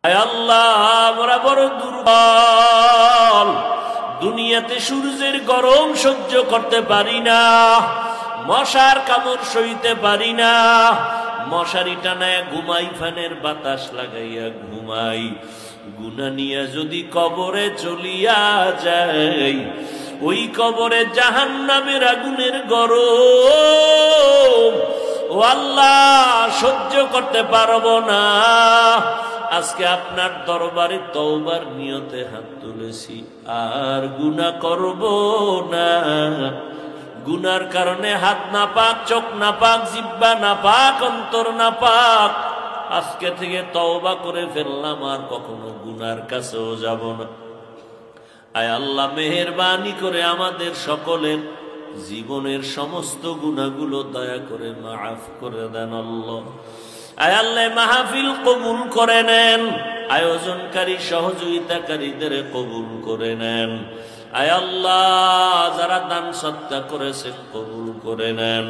আয় আল্লাহ, আমরা বড় দুর্বল, দুনিয়াতে সূর্যের গরম সহ্য করতে পারি না, মশার কামড় সইতে পারি না, মশারি টানায় ঘুমাই, ফ্যানের বাতাস লাগাইয়া ঘুমাই। গুনাহ নিয়া যদি কবরে চলিয়া যাই, ওই কবরে জাহান্নামের আগুনের গরম ও আল্লাহ সহ্য করতে পারবো না। আজকে আপনার দরবারে তওবার নিয়তে হাত তুলেছি, আর গুনাহ করব না। গুনার কারণে হাত নাপাক, চোখ নাপাক, জিহ্বা নাপাক, অন্তর নাপাক। আজকে থেকে তওবা করে ফেললাম, আর কখনো গুনার কাছেও যাব না। আয় আল্লাহ, মেহেরবানি করে আমাদের সকলের জীবনের সমস্ত গুনাহগুলো দয়া করে মাফ করে দেন আল্লাহ। আয় আল্লাহ, মাহফিল কবুল করে নেন, আয়োজনকারী সহযোগিতাকারীদের কবুল করে নেন। আয় আল্লাহ, যারা দান সদকা করেছেন কবুল করে নেন।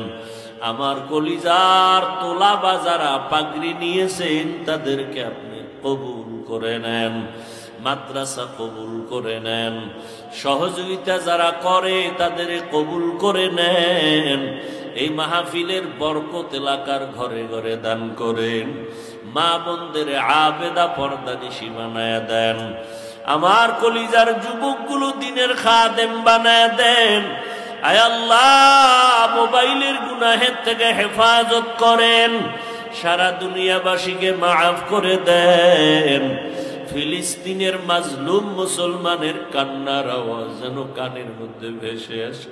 আমার কলিজার তোলা বা যারা পাগড়ি নিয়েছেন তাদেরকে আপনি কবুল করে নেন, মাদ্রাসা কবুল করে নেন, সহযোগিতা যারা করে তাদের কবুল করে নেন। এই মাহফিলের বরকত এলাকার ঘরে ঘরে দান করেন। মা বোনদের আবেদা পর্দানিশী বানায় দেন। আমার কলিজার যুবকগুলো দিনের খাদেম বানায় দেন। আয় আল্লাহ, মোবাইলের গুনাহের থেকে হেফাজত করেন। সারা দুনিয়াবাসীকে মাফ করে দেন। ফিলিস্তিনের মাজলুম মুসলমানের কান্নার আওয়াজ যেন কানের মধ্যে ভেসে আসে।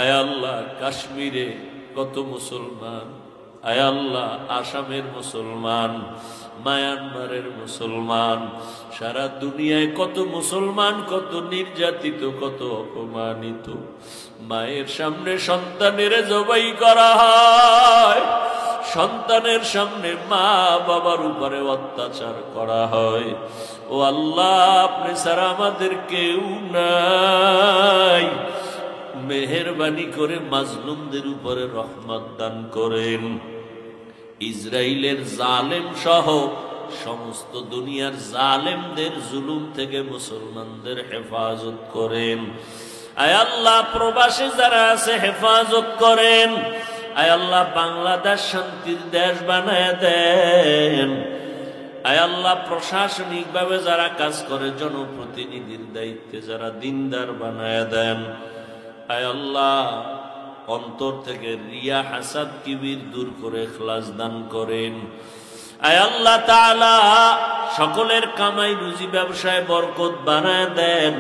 আয় আল্লাহ, কাশ্মীরে কত মুসলমান, আয় আল্লাহ, আসামের মুসলমান, মায়ানমারের মুসলমান, সারা দুনিয়ায় কত মুসলমান, কত নির্যাতিত, কত অপমানিত। মায়ের সামনে সন্তানের জবাই করা হয়, সন্তানের সামনে মা বাবার উপরে অত্যাচার করা হয়। ও আল্লাহ, আপনি ছাড়া আমাদের কেউ নাই। মেহেরবানি করে মাজলুমদের উপরে রহমত দান করেন। ইসরায়েলের জালেম সহ সমস্ত দুনিয়ার জালেমদের জুলুম থেকে মুসলমানদের হেফাজত করেন। আয় আল্লাহ, প্রবাসে যারা আছে হেফাজত করেন। আয় আল্লাহ, বাংলাদেশ শান্তির দেশ বানায় দেন। আয় আল্লাহ, প্রশাসনিক ভাবে যারা কাজ করে, জনপ্রতিনিধির দায়িত্বে যারা দিনদার বানায় দেন। আয় আল্লাহ, অন্তর থেকে রিয়া, হাসাদ, কিবির দূর করে ইখলাস দান করেন। আয় আল্লাহ তাআলা, সকলের কামাই রুজি ব্যবসায় বরকত বানায় দেন।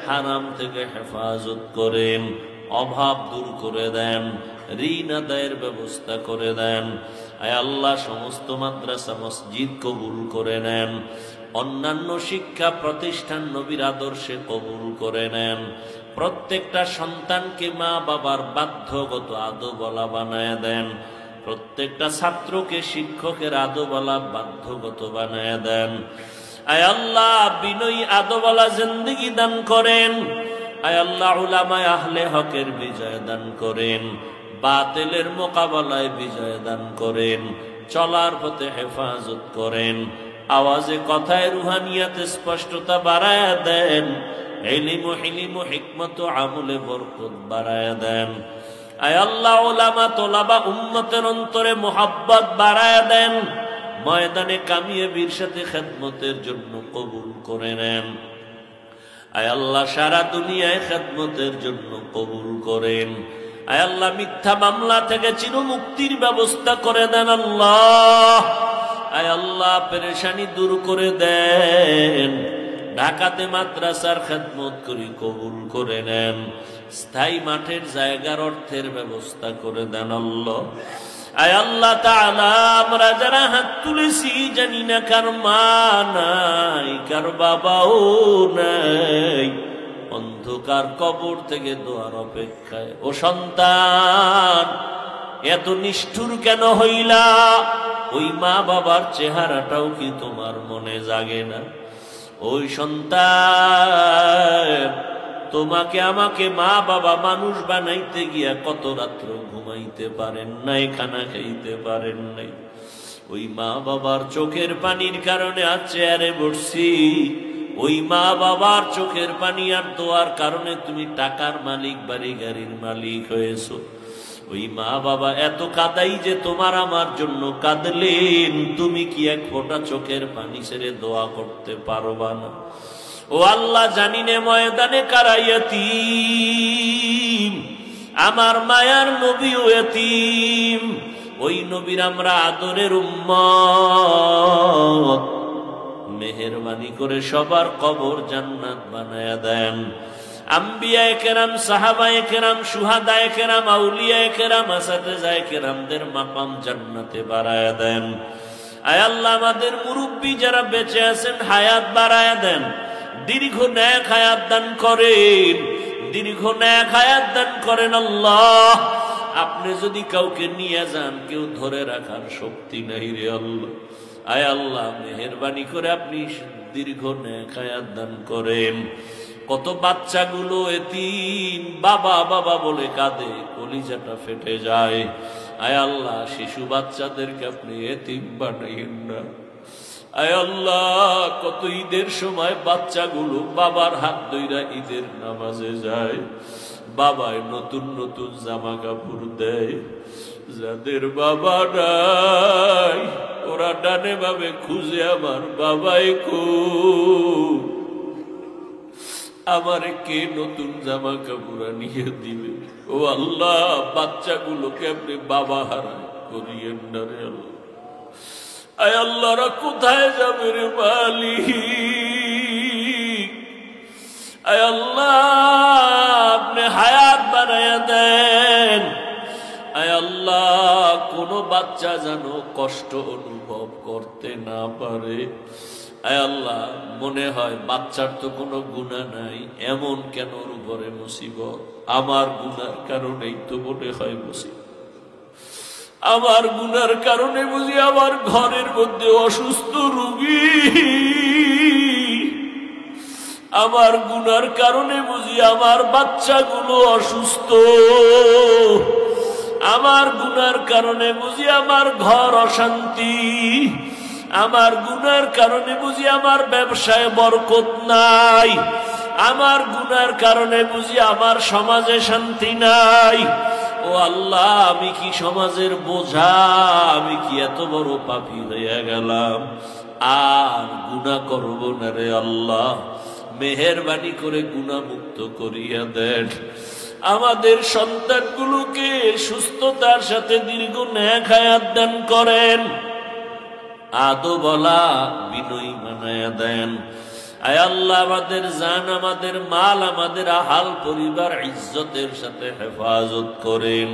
হারাম থেকে হেফাজত করেন, অভাব দূর করে দেন, ঋণ আদায়ের ব্যবস্থা করে দেন। আয় আল্লাহ, সমস্ত মাদ্রাসা মসজিদ কবুল করে নেন। অন্যান্য শিক্ষা প্রতিষ্ঠান নবীর আদর্শে কবুল করে নেন। প্রত্যেকটা সন্তানকে মা বাবার বাধ্যগত আদবওয়ালা বানায় দেন। প্রত্যেকটা ছাত্রকে শিক্ষকের আদবওয়ালা বাধ্যগত বানায় দেন। আয় আল্লাহ, বিনয়ী আদবওয়ালা জিন্দেগি দান করেন। আয় আল্লাহ, উলামায়ে আহলে হকের বিজয় দান করেন। বাতিলের মোকাবেলায় বিজয় দান করেন। চলার পথে হেফাজত করেন। আওয়াজে কথায় রুহানিয়াতে স্পষ্টতা বাড়ায় দেন। ইলম ও হিকমত ও আমলে বরকত বাড়ায় দেন। আয় আল্লাহ, উলামা তোলাবা উম্মতের অন্তরে মোহাব্বত বাড়ায় দেন। ময়দানে কামিয়ে বীর সাথে খেদমতের জন্য কবুল করে নেন। আয় আল্লাহ, সারা দুনিয়ায় খেদমতের জন্য কবুল করেন। আয় আল্লাহ, মিথ্যা মামলা থেকে চিরমুক্তির ব্যবস্থা করে দেন আল্লাহ। আয় আল্লাহ, পেরেশানি দূর করে দেন। ঢাকাতে মাদ্রাসার খেদমত করি, কবুল করে নেন। স্থায়ী মাঠের জায়গার অর্থের ব্যবস্থা করে দেন আল্লাহ। আয় আল্লাহ তাআলা, আমরা যারা হাত তুলেছি জানি না কার মা নাই, কার বাবাও নাই। অন্ধকার কবর থেকে দোয়ার অপেক্ষায়। ও সন্তান, এত নিষ্ঠুর কেন হইলা? ওই মা বাবার চেহারাটাও কি তোমার মনে জাগে না? ওই সন্তান, তোমাকে আমাকে মা বাবা মানুষ বানাইতে গিয়া কত রাত্র ঘুমাইতে পারেন নাই, খানা খাইতে পারেন নাই। ওই মা বাবার চোখের পানির কারণে আজ চেয়ারে বসছি, ওই মা বাবার চোখের পানি আর দোয়ার কারণে তুমি টাকার মালিক, বাড়ি গাড়ির মালিক হয়েছো। ওই মা বাবা এত কাদাই যে তোমার আমার জন্য কাঁদলেন, তুমি কি এক ফোঁটা চোখের পানি ছেড়ে দোয়া করতে পারবা না? ও আল্লাহ, জানি না ময়দানে কারা ইয়তীম, আমার মায়ার নবীও ইয়তীম। ওই নবীর আমরা আদরের উম্মত, মেহেরবানি করে সবার কবর জান্নাত বানায়া দেন। আম্বিয়ায়ে কেরাম, সাহাবায়ে কেরাম, শুহাদায়ে কেরাম, আউলিয়ায়ে কেরাম, আসাতেজায়ে কেরামদের মাকাম জান্নাতে বাড়ায়া দেন। আয় আল্লাহ, আমাদের মুরব্বী যারা বেঁচে আছেন হায়াত বাড়ায়া দেন, দীর্ঘ নেক হায়াত দান করেন, দীর্ঘ নেক হায়াত দান করেন। আল্লাহ, আপনি যদি কাউকে নিয়ে যান, কেউ ধরে রাখার শক্তি নাই রে আল্লাহ। আয় আল্লাহ, মেহেরবানি করে আপনি দীর্ঘ নেক হায়াত দান করেন। কত বাচ্চাগুলো এতিম, বাবা বাবা বলে কাঁদে, কলিজাটা ফেটে যায়। আয় আল্লাহ, শিশু বাচ্চাদেরকে আপনি এতিম বানাইয়েন না। আয় আল্লাহ, কত ঈদের সময় বাচ্চাগুলো বাবার হাত ধইরা ঈদের নামাজে যায়, বাবায় নতুন নতুন জামা কাপড় দেয়। যাদের বাবা নাই, ওরা ডানে ভাবে খুঁজে আমার বাবাই কই, আমার কে নতুন জামা কাপড় নিয়ে দিবে? ও আল্লাহ, বাচ্চাগুলোকে আপনি বাবা হারায় করিয়েন না রে আল্লাহ। আয় আল্লাহ, কোথায় যাবে রে মালিক? আয় আল্লাহ, আপনি হায়াত বানায়া দেন। আয় আল্লাহ, কোনো বাচ্চা যেন কষ্ট অনুভব করতে না পারে। আয় আল্লাহ, মনে হয় বাচ্চার তো কোনো গুনাহ নাই, এমন কেন ওর উপরে মুসিবত? আমার গুনার কারণেই তো মনে হয় মুসিবত। আমার গুনার কারণে বুঝি আমার ঘরের মধ্যে অসুস্থ রোগী, আমার গুনার কারণে বুঝি আমার বাচ্চাগুলো অসুস্থ, আমার গুনার কারণে বুঝি আমার ঘর অশান্তি, আমার গুনার কারণে বুঝি আমার ব্যবসায় বরকত নাই, আমার গুনার কারণে বুঝি আমার সমাজে শান্তি নাই। ও আল্লাহ, আমি কি সমাজের বোঝা? আমি কি এত বড় পাপী হয়ে গেলাম? আর গুনাহ করব না রে আল্লাহ। মেহেরবানি করে গুনাহ মুক্ত করিয়া দেন। আমাদের সন্তানগুলোকে সুস্থতার সাথে দীর্ঘ নেক হায়াত দান করেন, আদবওয়ালা বিনয়ী বানায়া দেন। আয় আল্লাহ, আমাদের জান, আমাদের মাল, আমাদের আহাল পরিবার ইজ্জতের সাথে হেফাজত করেন।